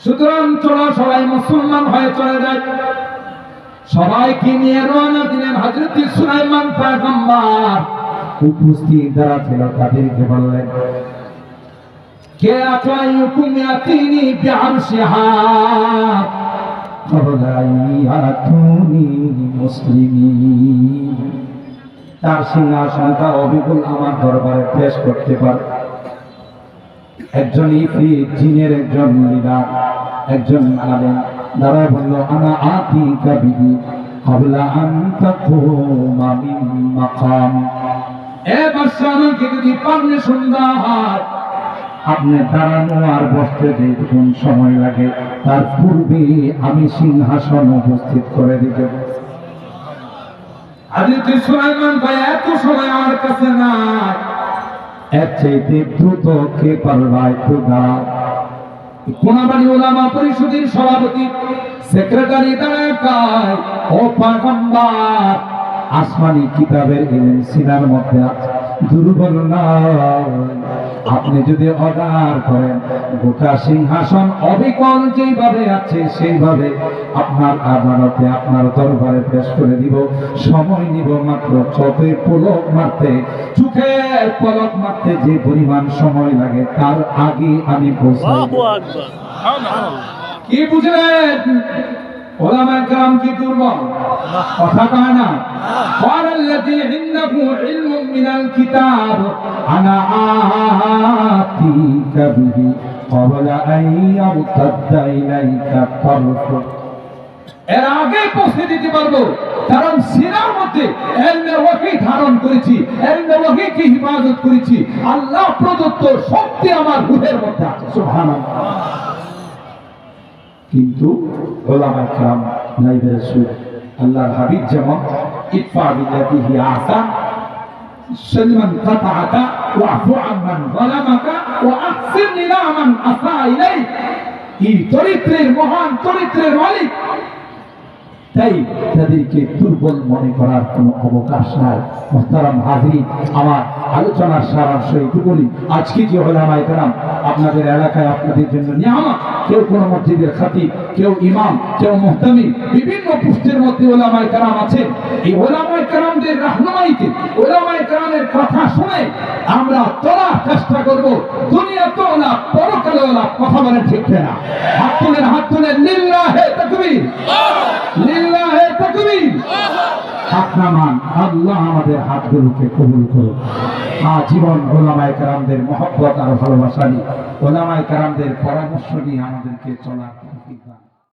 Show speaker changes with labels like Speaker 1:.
Speaker 1: সুতরাং চলো সবাই মুসলমান হয়ে চলে যায়। সবাইকে নিয়ে রওনা দিলেন। হযরত সুলাইমান পয়গম্বর উপস্থিত যারা ছিল তাদেরকে বললেন, কে আছো আইয়ুকুম ইয়াতিনি বিআরশিহা ক্বাবলা ইয়াতুনি মুসলিমিন। তার সিংহাসনটা অবিকল আমার দরবারে পেশ করতে পারে। একজন ইফরিত জিনের একজন লিডার, একজন আলেম দাঁড়ায় বলল, আনা আতিকা বিহি ক্বাবলা আন তাকুমা মিন মাকাম। এ বাদশা, আমাকে যদি পারমিশন দেওয়া হয়, আপনি দাঁড়ানো আর বসতে যেটুকু সময় লাগে তার পূর্বে আমি সিংহাসন উপস্থিত করে দিতে। হযরত সুলাইমান ভাই, এত সময় আমার কাছে নাই, এর চাইতে দ্রুত কে পারবা একটু দাঁড়াও। কোনাবাড়ি উলামা পরিষদের সভাপতি সেক্রেটারি দাঁড়ায় কয়, ও পয়গম্বর, আসমানি কিতাবের ইলম সিনার মধ্যে আছে, দুর্বল নয়। আপনি যদি অর্ডার করেন, গোটা সিংহাসন অবিকল যেভাবে আছে সেইভাবে আপনার আদালতে আপনার দরবারে পেশ করে দিব। সময় নিব মাত্র চোখে পলক মারতে, চোখের পলক মারতে যে পরিমাণ সময় লাগে তার আগে আমি পৌঁছাই। কি বুঝলেন? ওলামায়ে কেরাম কি দুর্বল? কথা কয় না। ওয়াল্লাযী ইনদাহু ইলমুম মিনাল কিতাব আনা আতিকা বিহি ক্বাবলা আন ইয়ারতাদ্দা ইলাইকা তারফুক। এর আগে পৌঁছে দিতে পারবো, কারণ সিনার মধ্যে ইলমে ওয়াহী ধারণ করেছি, ইলমে ওয়াহীকে হিফাজত করেছি। আল্লাহ প্রদত্ত শক্তি আমার রূহের মধ্যে আছে। সুবহানাল্লাহ। কিন্তু ওলামায়ে কেরাম নাইবে রাসূল আল্লাহর হাবিব যেমন ইদফা বিল্লাতি হি আহসান সালমান কাতাআকা ওয়াফু আম্মান যালামাকা ওয়া আহসিন ইলা মান আসা ইলাইক। এই চরিত্রের মহান চরিত্রের মালিক, তাই তাদেরকে দুর্বল মনে করার কোনো অবকাশ নাই। মুহতারাম হাজিরিন, আমার আলোচনার সারাংশ এইটুকুই। আজকে যে ওলামায়ে কেরাম আপনাদের এলাকায় আপনাদের জন্য নিয়ামত, কেউ কোনো মসজিদের খতিব, কেউ ইমাম, কেউ মুহতামিম, বিভিন্ন পোস্টের মধ্যে ওলামায়ে কেরাম আছেন। এই ওলামায়ে কেরামদের রাহনুমাইতে, ওলামায়ে কেরামের কথা শুনে আমরা চলার চেষ্টা করব। দুনিয়াতেও না, পরকালেও না। কথা বলেন ঠিক না? হাত তুলেন, লিল্লাহি তাকবীর, লিল্লাহি তাকবীর। হাত নামান। আল্লাহ আমাদের হাতগুলোকে কবুল করুন। জীবন ওলামায়ে কেরামদের মহব্বত আর ভালোবাসা নিয়ে, ওলামায়ে কেরামদের পরামর্শ নিয়ে আমাদেরকে চলার